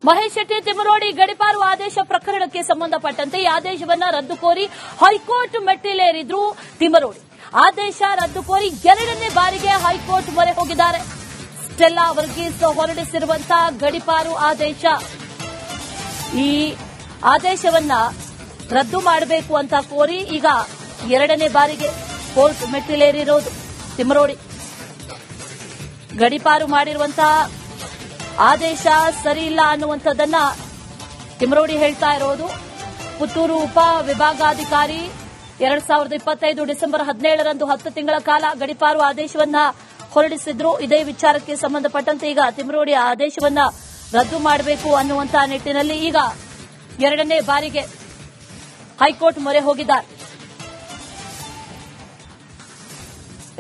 ಮಹೇಶ್ ಶೆಟ್ಟಿ ತಿಮರೋಡಿ ಗಡಿಪಾರು ಆದೇಶ ಪ್ರಕರಣಕ್ಕೆ ಸಂಬಂಧಪಟ್ಟಂತೆ ಈ ಆದೇಶವನ್ನ ರದ್ದು ಕೋರಿ ಹೈಕೋರ್ಟ್ ಮೆಟ್ಟಿಲೇರಿದ್ರು ತಿಮರೋಡಿ. ಆದೇಶ ರದ್ದು ಕೋರಿ ಎರಡನೇ ಬಾರಿಗೆ ಹೈಕೋರ್ಟ್ ಮೊರೆ ಹೋಗಿದ್ದಾರೆ. ಸ್ಟೆಲ್ಲಾ ವರ್ಗೀಸ್ ಹೊರಡಿಸಿರುವಂತಹ ಗಡಿಪಾರು ಆದೇಶ, ಈ ಆದೇಶವನ್ನ ರದ್ದು ಮಾಡಬೇಕು ಅಂತ ಕೋರಿ ಈಗ ಎರಡನೇ ಬಾರಿಗೆ ಕೋರ್ಟ್ ಮೆಟ್ಟಿಲೇರಿರೋದು ತಿಮರೋಡಿ. ಗಡಿಪಾರು ಮಾಡಿರುವಂತಹ ಆದೇಶ ಸರಿ ಇಲ್ಲ ಅನ್ನುವಂಥದ್ದನ್ನ ತಿಮರೋಡಿ ಹೇಳ್ತಾ ಇರೋದು. ಪುತ್ತೂರು ಉಪ ವಿಭಾಗಾಧಿಕಾರಿ 2025 ಡಿಸೆಂಬರ್ 17ರಂದು 10 ತಿಂಗಳ ಕಾಲ ಗಡಿಪಾರು ಆದೇಶವನ್ನ ಹೊರಡಿಸಿದ್ರು. ಇದೇ ವಿಚಾರಕ್ಕೆ ಸಂಬಂಧಪಟ್ಟಂತೆ ಈಗ ತಿಮರೋಡಿ ಆದೇಶವನ್ನ ರದ್ದು ಮಾಡಬೇಕು ಅನ್ನುವಂತಹ ನಿಟ್ಟಿನಲ್ಲಿ ಈಗ ಎರಡನೇ ಬಾರಿಗೆ ಹೈಕೋರ್ಟ್ ಮೊರೆ ಹೋಗಿದ್ದಾರೆ.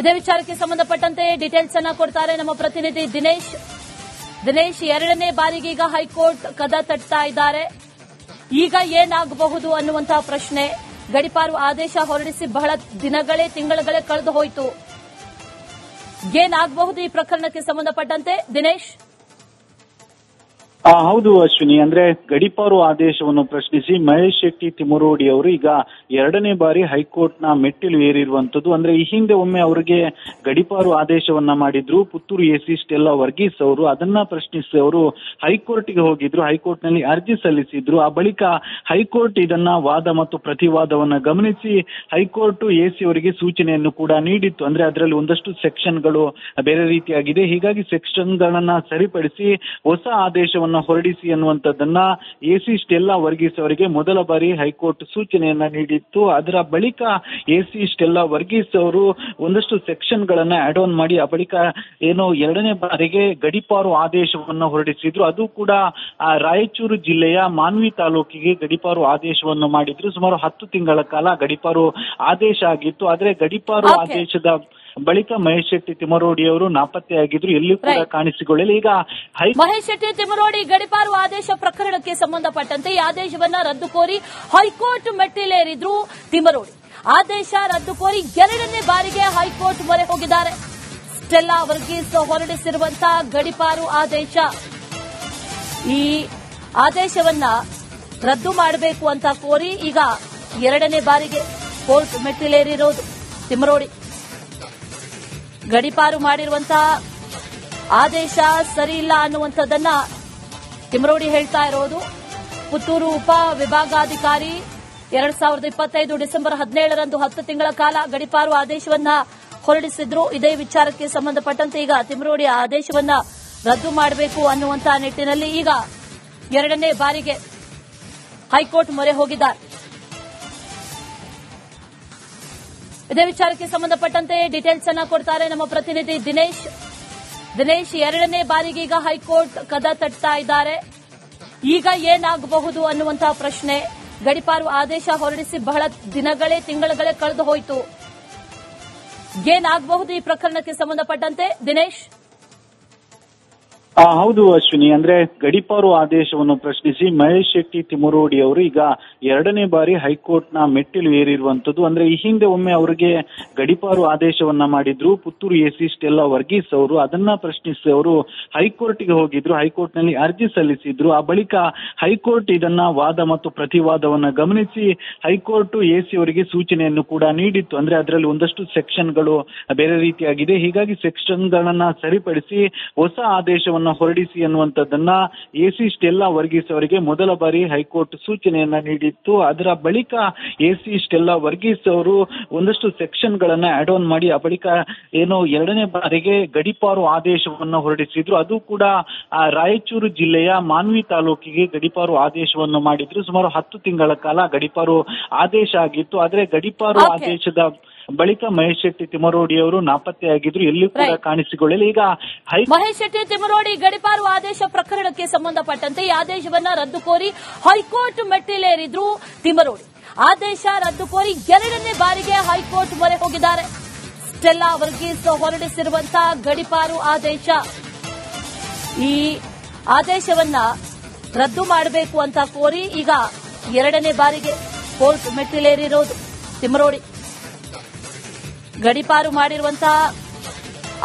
ಇದೇ ವಿಚಾರಕ್ಕೆ ಸಂಬಂಧಪಟ್ಟಂತೆ ಡೀಟೇಲ್ಸ್ ಅನ್ನ ಕೊಡ್ತಾರೆ ನಮ್ಮ ಪ್ರತಿನಿಧಿ ದಿನೇಶ್. ಎರಡನೇ ಬಾರಿಗೆ ಈಗ ಹೈಕೋರ್ಟ್ ಕದ ತಟ್ತಾ ಇದ್ದಾರೆ. ಈಗ ಏನಾಗಬಹುದು ಅನ್ನುವಂತಹ ಪ್ರಶ್ನೆ. ಗಡಿಪಾರು ಆದೇಶ ಹೊರಡಿಸಿ ಬಹಳ ತಿಂಗಳುಗಳೇ ಕಳೆದು ಹೋಯಿತು. ಏನಾಗಬಹುದು ಈ ಪ್ರಕರಣಕ್ಕೆ ಸಂಬಂಧಪಟ್ಟಂತೆ ದಿನೇಶ್? ಹೌದು ಅಶ್ವಿನಿ, ಅಂದ್ರೆ ಗಡಿಪಾರು ಆದೇಶವನ್ನು ಪ್ರಶ್ನಿಸಿ ಮಹೇಶ್ ಶೆಟ್ಟಿ ತಿಮರೋಡಿ ಅವರು ಈಗ ಎರಡನೇ ಬಾರಿ ಹೈಕೋರ್ಟ್ನ ಮೆಟ್ಟಿಲು ಏರಿರುವಂತದ್ದು. ಅಂದ್ರೆ ಈ ಹಿಂದೆ ಒಮ್ಮೆ ಅವರಿಗೆ ಗಡಿಪಾರು ಆದೇಶವನ್ನ ಮಾಡಿದ್ರು ಪುತ್ತೂರು ಎಸಿ ಸ್ಟೆಲ್ಲಾ ವರ್ಗೀಸ್ ಅವರು. ಅದನ್ನ ಪ್ರಶ್ನಿಸಿ ಅವರು ಹೈಕೋರ್ಟ್ಗೆ ಹೋಗಿದ್ರು, ಹೈಕೋರ್ಟ್ ನಲ್ಲಿ ಅರ್ಜಿ ಸಲ್ಲಿಸಿದ್ರು. ಆ ಬಳಿಕ ಹೈಕೋರ್ಟ್ ಇದನ್ನ ವಾದ ಮತ್ತು ಪ್ರತಿವಾದವನ್ನ ಗಮನಿಸಿ ಹೈಕೋರ್ಟ್ ಎಸಿ ಅವರಿಗೆ ಸೂಚನೆಯನ್ನು ಕೂಡ ನೀಡಿತ್ತು. ಅಂದ್ರೆ ಅದರಲ್ಲಿ ಒಂದಷ್ಟು ಸೆಕ್ಷನ್ಗಳು ಬೇರೆ ರೀತಿಯಾಗಿದೆ, ಹೀಗಾಗಿ ಸೆಕ್ಷನ್ಗಳನ್ನ ಸರಿಪಡಿಸಿ ಹೊಸ ಆದೇಶವನ್ನ ಹೊರಡಿಸಿ ಅನ್ನುವಂಥದ್ದನ್ನ ಎಸಿ ಸ್ಟೆಲ್ಲಾ ವರ್ಗೀಸ್ ಅವರಿಗೆ ಮೊದಲ ಬಾರಿ ಹೈಕೋರ್ಟ್ ಸೂಚನೆಯನ್ನ ನೀಡಿತ್ತು. ಅದರ ಬಳಿಕ ಎಸಿ ಸ್ಟೆಲ್ಲಾ ವರ್ಗೀಸ್ ಅವರು ಒಂದಷ್ಟು ಸೆಕ್ಷನ್ ಗಳನ್ನ ಆಡ್ ಆನ್ ಮಾಡಿ ಆ ಬಳಿಕ ಎರಡನೇ ಬಾರಿಗೆ ಗಡಿಪಾರು ಆದೇಶವನ್ನು ಹೊರಡಿಸಿದ್ರು. ಅದು ಕೂಡ ರಾಯಚೂರು ಜಿಲ್ಲೆಯ ಮಾನ್ವಿ ತಾಲೂಕಿಗೆ ಗಡಿಪಾರು ಆದೇಶವನ್ನು ಮಾಡಿದ್ರು. ಸುಮಾರು 10 ತಿಂಗಳ ಕಾಲ ಗಡಿಪಾರು ಆದೇಶ ಆಗಿತ್ತು. ಆದ್ರೆ ಗಡಿಪಾರು ಆದೇಶದ ಬಳಿಕ ಮಹೇಶ್ ಶೆಟ್ಟಿ ತಿಮರೋಡಿ ಅವರು ನಾಪತ್ತೆಯಾಗಿದ್ರು, ಎಲ್ಲಿ ಕೂಡ ಕಾಣಿಸಿಕೊಳ್ಳಲಿ. ಈಗ ಮಹೇಶ್ ಶೆಟ್ಟಿ ತಿಮರೋಡಿ ಗಡಿಪಾರು ಆದೇಶ ಪ್ರಕರಣಕ್ಕೆ ಸಂಬಂಧಪಟ್ಟಂತೆ ಈ ಆದೇಶವನ್ನ ರದ್ದು ಕೋರಿ ಹೈಕೋರ್ಟ್ ಮೆಟ್ಟಿಲೇರಿದ್ರು ತಿಮರೋಡಿ. ಆದೇಶ ರದ್ದು ಕೋರಿ ಎರಡನೇ ಬಾರಿಗೆ ಹೈಕೋರ್ಟ್ ಮೊರೆ ಹೋಗಿದ್ದಾರೆ. ಸ್ಟೆಲ್ಲಾ ವರ್ಗೀಸ್ ಹೊರಡಿಸಿರುವಂತಹ ಗಡಿಪಾರು ಆದೇಶ, ಈ ಆದೇಶವನ್ನ ರದ್ದು ಮಾಡಬೇಕು ಅಂತ ಕೋರಿ ಈಗ ಎರಡನೇ ಬಾರಿಗೆ ಕೋರ್ಟ್ ಮೆಟ್ಟಿಲೇರಿರೋದು ತಿಮರೋಡಿ. ಗಡಿಪಾರು ಮಾಡಿರುವಂತಹ ಆದೇಶ ಸರಿ ಇಲ್ಲ ಅನ್ನುವಂಥದ್ದನ್ನ ತಿಮರೋಡಿ ಹೇಳ್ತಾ ಇರೋದು. ಪುತ್ತೂರು ಉಪ ವಿಭಾಗಾಧಿಕಾರಿ 2025 ಡಿಸೆಂಬರ್ 17ರಂದು 10 ತಿಂಗಳ ಕಾಲ ಗಡಿಪಾರು ಆದೇಶವನ್ನ ಹೊರಡಿಸಿದ್ರು. ಇದೇ ವಿಚಾರಕ್ಕೆ ಸಂಬಂಧಪಟ್ಟಂತೆ ಈಗ ತಿಮರೋಡಿ ಆದೇಶವನ್ನ ರದ್ದು ಮಾಡಬೇಕು ಅನ್ನುವಂತಹ ನಿಟ್ಟಿನಲ್ಲಿ ಈಗ ಎರಡನೇ ಬಾರಿಗೆ ಹೈಕೋರ್ಟ್ ಮೊರೆ ಹೋಗಿದ್ದಾರೆ. ಇದೇ ವಿಚಾರಕ್ಕೆ ಸಂಬಂಧಪಟ್ಟಂತೆ ಡೀಟೇಲ್ಸ್ ಅನ್ನ ಕೊಡ್ತಾರೆ ನಮ್ಮ ಪ್ರತಿನಿಧಿ ದಿನೇಶ್. ಎರಡನೇ ಬಾರಿಗೆ ಈಗ ಹೈಕೋರ್ಟ್ ಕದ ತಟ್ತಾ ಇದ್ದಾರೆ. ಈಗ ಏನಾಗಬಹುದು ಅನ್ನುವಂತಹ ಪ್ರಶ್ನೆ. ಗಡಿಪಾರು ಆದೇಶ ಹೊರಡಿಸಿ ಬಹಳ ತಿಂಗಳುಗಳೇ ಕಳೆದು ಹೋಯಿತು. ಏನಾಗಬಹುದು ಈ ಪ್ರಕರಣಕ್ಕೆ ಸಂಬಂಧಪಟ್ಟಂತೆ ದಿನೇಶ್? ಹೌದು ಅಶ್ವಿನಿ, ಅಂದ್ರೆ ಗಡಿಪಾರು ಆದೇಶವನ್ನು ಪ್ರಶ್ನಿಸಿ ಮಹೇಶ್ ಶೆಟ್ಟಿ ತಿಮರೋಡಿ ಅವರು ಈಗ ಎರಡನೇ ಬಾರಿ ಹೈಕೋರ್ಟ್ನ ಮೆಟ್ಟಿಲು ಏರಿರುವಂತದ್ದು. ಅಂದ್ರೆ ಈ ಹಿಂದೆ ಒಮ್ಮೆ ಅವರಿಗೆ ಗಡಿಪಾರು ಆದೇಶವನ್ನ ಮಾಡಿದ್ರು ಪುತ್ತೂರು ಎಸಿ ಸ್ಟೆಲ್ಲಾ ವರ್ಗೀಸ್ ಅವರು. ಅದನ್ನ ಪ್ರಶ್ನಿಸಿ ಅವರು ಹೈಕೋರ್ಟ್ಗೆ ಹೋಗಿದ್ರು, ಹೈಕೋರ್ಟ್ ನಲ್ಲಿ ಅರ್ಜಿ ಸಲ್ಲಿಸಿದ್ರು. ಆ ಬಳಿಕ ಹೈಕೋರ್ಟ್ ಇದನ್ನ ವಾದ ಮತ್ತು ಪ್ರತಿವಾದವನ್ನ ಗಮನಿಸಿ ಹೈಕೋರ್ಟ್ ಎಸಿ ಅವರಿಗೆ ಸೂಚನೆಯನ್ನು ಕೂಡ ನೀಡಿತ್ತು. ಅಂದ್ರೆ ಅದರಲ್ಲಿ ಒಂದಷ್ಟು ಸೆಕ್ಷನ್ಗಳು ಬೇರೆ ರೀತಿಯಾಗಿದೆ, ಹೀಗಾಗಿ ಸೆಕ್ಷನ್ಗಳನ್ನ ಸರಿಪಡಿಸಿ ಹೊಸ ಆದೇಶವನ್ನ ಹೊರಡಿಸಿ ಅನ್ನುವಂಥದ್ದನ್ನ ಎಸಿ ಸ್ಟೆಲ್ಲಾ ವರ್ಗೀಸ್ ಅವರಿಗೆ ಮೊದಲ ಬಾರಿ ಹೈಕೋರ್ಟ್ ಸೂಚನೆಯನ್ನ ನೀಡಿತ್ತು. ಅದರ ಬಳಿಕ ಎಸಿ ಸ್ಟೆಲ್ಲಾ ವರ್ಗೀಸ್ ಅವರು ಒಂದಷ್ಟು ಸೆಕ್ಷನ್ ಗಳನ್ನ ಆಡ್ ಆನ್ ಮಾಡಿ ಆ ಬಳಿಕ ಎರಡನೇ ಬಾರಿಗೆ ಗಡಿಪಾರು ಆದೇಶವನ್ನು ಹೊರಡಿಸಿದ್ರು. ಅದು ಕೂಡ ರಾಯಚೂರು ಜಿಲ್ಲೆಯ ಮಾನ್ವಿ ತಾಲೂಕಿಗೆ ಗಡಿಪಾರು ಆದೇಶವನ್ನು ಮಾಡಿದ್ರು. ಸುಮಾರು 10 ತಿಂಗಳ ಕಾಲ ಗಡಿಪಾರು ಆದೇಶ ಆಗಿತ್ತು. ಆದ್ರೆ ಗಡಿಪಾರು ಆದೇಶದ ಬಳಿಕ ಮಹೇಶ್ ಶೆಟ್ಟಿ ತಿಮರೋಡಿ ಅವರು ನಾಪತ್ತೆಯಾಗಿದ್ರು, ಎಲ್ಲಿ ಕೂಡ ಕಾಣಿಸಿಕೊಳ್ಳಲಿ. ಈಗ ಮಹೇಶ್ ಶೆಟ್ಟಿ ತಿಮರೋಡಿ ಗಡಿಪಾರು ಆದೇಶ ಪ್ರಕರಣಕ್ಕೆ ಸಂಬಂಧಪಟ್ಟಂತೆ ಈ ಆದೇಶವನ್ನ ರದ್ದು ಕೋರಿ ಹೈಕೋರ್ಟ್ ಮೆಟ್ಟಿಲೇರಿದ್ರು ತಿಮರೋಡಿ. ಆದೇಶ ರದ್ದು ಕೋರಿ ಎರಡನೇ ಬಾರಿಗೆ ಹೈಕೋರ್ಟ್ ಮೊರೆ ಹೋಗಿದ್ದಾರೆ. ಸ್ಟೆಲ್ಲಾ ವರ್ಗೀಸ್ ಹೊರಡಿಸಿರುವಂತಹ ಗಡಿಪಾರು ಆದೇಶ, ಈ ಆದೇಶವನ್ನ ರದ್ದು ಮಾಡಬೇಕು ಅಂತ ಕೋರಿ ಈಗ ಎರಡನೇ ಬಾರಿಗೆ ಕೋರ್ಟ್ ಮೆಟ್ಟಿಲೇರಿರೋದು ತಿಮರೋಡಿ. ಗಡಿಪಾರು ಮಾಡಿರುವಂತಹ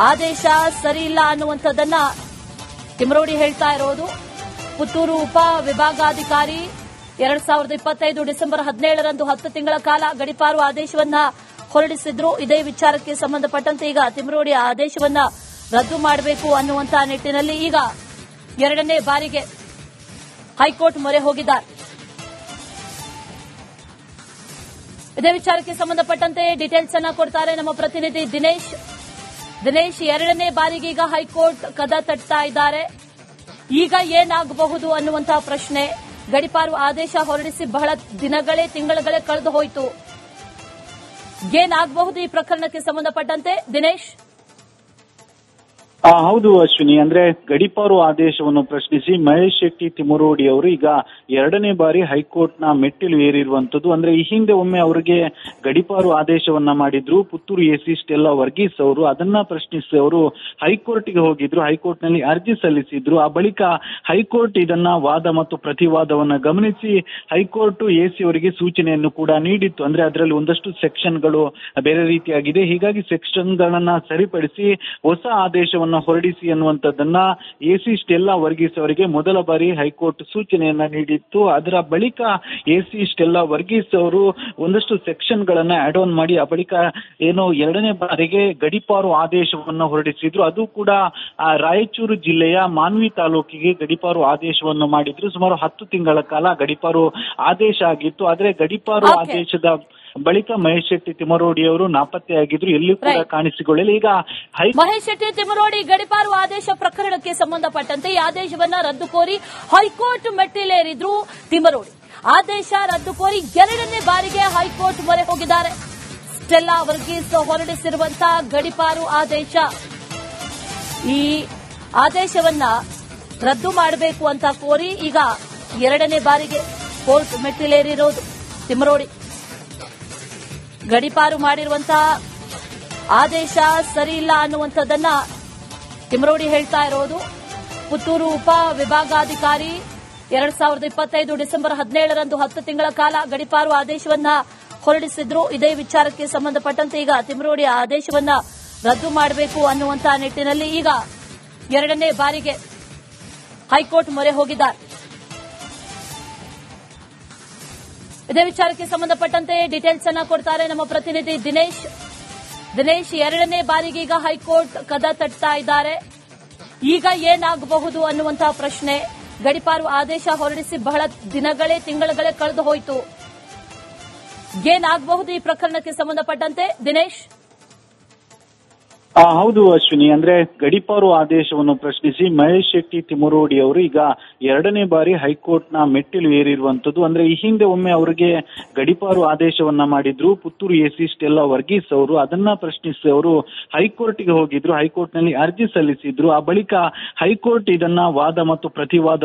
ಆದೇಶ ಸರಿ ಇಲ್ಲ ಅನ್ನುವಂಥದ್ದನ್ನ ತಿಮರೋಡಿ ಹೇಳ್ತಾ ಇರೋದು. ಪುತ್ತೂರು ಉಪ ವಿಭಾಗಾಧಿಕಾರಿ 2025 ಡಿಸೆಂಬರ್ 17ರಂದು 10 ತಿಂಗಳ ಕಾಲ ಗಡೀಪಾರು ಆದೇಶವನ್ನ ಹೊರಡಿಸಿದ್ರು. ಇದೇ ವಿಚಾರಕ್ಕೆ ಸಂಬಂಧಪಟ್ಟಂತೆ ಈಗ ತಿಮರೋಡಿ ಆದೇಶವನ್ನ ರದ್ದು ಮಾಡಬೇಕು ಅನ್ನುವಂತಹ ನಿಟ್ಟಿನಲ್ಲಿ ಈಗ ಎರಡನೇ ಬಾರಿಗೆ ಹೈಕೋರ್ಟ್ ಮೊರೆ ಹೋಗಿದ್ದಾರೆ. ಇದೇ ವಿಚಾರಕ್ಕೆ ಸಂಬಂಧಪಟ್ಟಂತೆ ಡೀಟೇಲ್ಸ್ ಅನ್ನ ಕೊಡ್ತಾರೆ ನಮ್ಮ ಪ್ರತಿನಿಧಿ ದಿನೇಶ್ ಎರಡನೇ ಬಾರಿಗೆ ಈಗ ಹೈಕೋರ್ಟ್ ಕದ ತಟ್ತಾ ಇದ್ದಾರೆ. ಈಗ ಏನಾಗಬಹುದು ಅನ್ನುವಂತಹ ಪ್ರಶ್ನೆ. ಗಡೀಪಾರು ಆದೇಶ ಹೊರಡಿಸಿ ಬಹಳ ತಿಂಗಳುಗಳೇ ಕಳೆದು ಹೋಯಿತು. ಏನಾಗಬಹುದು ಈ ಪ್ರಕರಣಕ್ಕೆ ಸಂಬಂಧಪಟ್ಟಂತೆ ದಿನೇಶ್? ಹೌದು ಅಶ್ವಿನಿ, ಅಂದ್ರೆ ಗಡೀಪಾರು ಆದೇಶವನ್ನು ಪ್ರಶ್ನಿಸಿ ಮಹೇಶ್ ಶೆಟ್ಟಿ ತಿಮರೋಡಿ ಅವರು ಈಗ ಎರಡನೇ ಬಾರಿ ಹೈಕೋರ್ಟ್ನ ಮೆಟ್ಟಿಲು ಏರಿರುವಂತದ್ದು. ಅಂದ್ರೆ ಈ ಹಿಂದೆ ಒಮ್ಮೆ ಅವರಿಗೆ ಗಡೀಪಾರು ಆದೇಶವನ್ನ ಮಾಡಿದ್ರು ಪುತ್ತೂರು ಎಸಿ ಸ್ಟೆಲ್ಲಾ ವರ್ಗೀಸ್ ಅವರು. ಅದನ್ನ ಪ್ರಶ್ನಿಸಿ ಅವರು ಹೈಕೋರ್ಟ್ಗೆ ಹೋಗಿದ್ರು, ಹೈಕೋರ್ಟ್ನಲ್ಲಿ ಅರ್ಜಿ ಸಲ್ಲಿಸಿದ್ರು. ಆ ಬಳಿಕ ಹೈಕೋರ್ಟ್ ಇದನ್ನ ವಾದ ಮತ್ತು ಪ್ರತಿವಾದವನ್ನ ಗಮನಿಸಿ ಹೈಕೋರ್ಟ್ ಎಸಿ ಅವರಿಗೆ ಸೂಚನೆಯನ್ನು ಕೂಡ ನೀಡಿತ್ತು. ಅಂದ್ರೆ ಅದರಲ್ಲಿ ಒಂದಷ್ಟು ಸೆಕ್ಷನ್ಗಳು ಬೇರೆ ರೀತಿಯಾಗಿದೆ, ಹೀಗಾಗಿ ಸೆಕ್ಷನ್ಗಳನ್ನ ಸರಿಪಡಿಸಿ ಹೊಸ ಆದೇಶವನ್ನ ಹೊರಡಿಸಿ ಅನ್ನುವಂಥದ್ದನ್ನ ಎಸಿ ಸ್ಟೆಲ್ಲಾ ವರ್ಗೀಸ್ ಅವರಿಗೆ ಮೊದಲ ಬಾರಿ ಹೈಕೋರ್ಟ್ ಸೂಚನೆಯನ್ನ ನೀಡಿತ್ತು. ಅದರ ಬಳಿಕ ಎಸಿ ಸ್ಟೆಲ್ಲಾ ವರ್ಗೀಸ್ ಅವರು ಒಂದಷ್ಟು ಸೆಕ್ಷನ್ ಗಳನ್ನ ಆಡ್ ಆನ್ ಮಾಡಿ ಆ ಬಳಿಕ ಏನು ಎರಡನೇ ಬಾರಿಗೆ ಗಡೀಪಾರು ಆದೇಶವನ್ನ ಹೊರಡಿಸಿದ್ರು. ಅದು ಕೂಡ ರಾಯಚೂರು ಜಿಲ್ಲೆಯ ಮಾನ್ವಿ ತಾಲೂಕಿಗೆ ಗಡೀಪಾರು ಆದೇಶವನ್ನು ಮಾಡಿದ್ರು. ಸುಮಾರು 10 ತಿಂಗಳ ಕಾಲ ಗಡೀಪಾರು ಆದೇಶ ಆಗಿತ್ತು. ಆದ್ರೆ ಗಡೀಪಾರು ಆದೇಶದ ಬಳಿಕ ಮಹೇಶ್ ಶೆಟ್ಟಿ ತಿಮರೋಡಿ ಅವರು ನಾಪತ್ತೆಯಾಗಿದ್ರು, ಎಲ್ಲಿ ಕೂಡ ಕಾಣಿಸಿಕೊಳ್ಳಲಿಲ್ಲ. ಈಗ ಮಹೇಶ್ ಶೆಟ್ಟಿ ತಿಮರೋಡಿ ಗಡೀಪಾರು ಆದೇಶ ಪ್ರಕರಣಕ್ಕೆ ಸಂಬಂಧಪಟ್ಟಂತೆ ಈ ಆದೇಶವನ್ನ ರದ್ದು ಕೋರಿ ಹೈಕೋರ್ಟ್ ಮೆಟ್ಟಿಲೇರಿದ್ರು ತಿಮರೋಡಿ. ಆದೇಶ ರದ್ದು ಕೋರಿ ಎರಡನೇ ಬಾರಿಗೆ ಹೈಕೋರ್ಟ್ ಮೊರೆ ಹೋಗಿದ್ದಾರೆ. ಸ್ಟೆಲ್ಲಾ ವರ್ಗೀಸ್ ಹೊರಡಿಸಿರುವಂತಹ ಗಡೀಪಾರು ಆದೇಶ, ಈ ಆದೇಶವನ್ನ ರದ್ದು ಮಾಡಬೇಕು ಅಂತ ಕೋರಿ ಈಗ ಎರಡನೇ ಬಾರಿಗೆ ಕೋರ್ಟ್ ಮೆಟ್ಟಿಲೇರಿರೋದು ತಿಮರೋಡಿ. ಗಡೀಪಾರು ಮಾಡಿರುವಂತಹ ಆದೇಶ ಸರಿ ಇಲ್ಲ ಅನ್ನುವಂಥದ್ದನ್ನ ತಿಮರೋಡಿ ಹೇಳ್ತಾ ಇರೋದು. ಪುತ್ತೂರು ಉಪ ವಿಭಾಗಾಧಿಕಾರಿ 2025 ಡಿಸೆಂಬರ್ 17ರಂದು 10 ತಿಂಗಳ ಕಾಲ ಗಡೀಪಾರು ಆದೇಶವನ್ನ ಹೊರಡಿಸಿದ್ರು. ಇದೇ ವಿಚಾರಕ್ಕೆ ಸಂಬಂಧಪಟ್ಟಂತೆ ಈಗ ತಿಮರೋಡಿ ಆದೇಶವನ್ನ ರದ್ದು ಮಾಡಬೇಕು ಅನ್ನುವಂತಹ ನಿಟ್ಟಿನಲ್ಲಿ ಈಗ ಎರಡನೇ ಬಾರಿಗೆ ಹೈಕೋರ್ಟ್ ಮೊರೆ ಹೋಗಿದ್ದಾರೆ. ಇದೇ ವಿಚಾರಕ್ಕೆ ಸಂಬಂಧಪಟ್ಟಂತೆ ಡೀಟೇಲ್ಸ್ ಅನ್ನ ಕೊಡ್ತಾರೆ ನಮ್ಮ ಪ್ರತಿನಿಧಿ ದಿನೇಶ್ ಎರಡನೇ ಬಾರಿಗೆ ಈಗ ಹೈಕೋರ್ಟ್ ಕದ ತಟ್ತಾ ಇದ್ದಾರೆ. ಈಗ ಏನಾಗಬಹುದು ಅನ್ನುವಂತಹ ಪ್ರಶ್ನೆ. ಗಡೀಪಾರು ಆದೇಶ ಹೊರಡಿಸಿ ಬಹಳ ತಿಂಗಳುಗಳೇ ಕಳೆದು ಹೋಯಿತು. ಏನಾಗಬಹುದು ಈ ಪ್ರಕರಣಕ್ಕೆ ಸಂಬಂಧಪಟ್ಟಂತೆ ದಿನೇಶ್? ಹೌದು ಅಶ್ವಿನಿ, ಅಂದ್ರೆ ಗಡೀಪಾರು ಆದೇಶವನ್ನು ಪ್ರಶ್ನಿಸಿ ಮಹೇಶ್ ಶೆಟ್ಟಿ ತಿಮರೋಡಿ ಅವರು ಈಗ ಎರಡನೇ ಬಾರಿ ಹೈಕೋರ್ಟ್ನ ಮೆಟ್ಟಿಲು ಏರಿರುವಂತದ್ದು. ಅಂದ್ರೆ ಈ ಹಿಂದೆ ಒಮ್ಮೆ ಅವರಿಗೆ ಗಡೀಪಾರು ಆದೇಶವನ್ನ ಮಾಡಿದ್ರು ಪುತ್ತೂರು ಎಸಿ ಸ್ಟೆಲ್ಲಾ ವರ್ಗೀಸ್ ಅವರು. ಅದನ್ನ ಪ್ರಶ್ನಿಸಿ ಅವರು ಹೈಕೋರ್ಟ್ಗೆ ಹೋಗಿದ್ರು, ಹೈಕೋರ್ಟ್ನಲ್ಲಿ ಅರ್ಜಿ ಸಲ್ಲಿಸಿದ್ರು. ಆ ಬಳಿಕ ಹೈಕೋರ್ಟ್ ಇದನ್ನ ವಾದ ಮತ್ತು ಪ್ರತಿವಾದ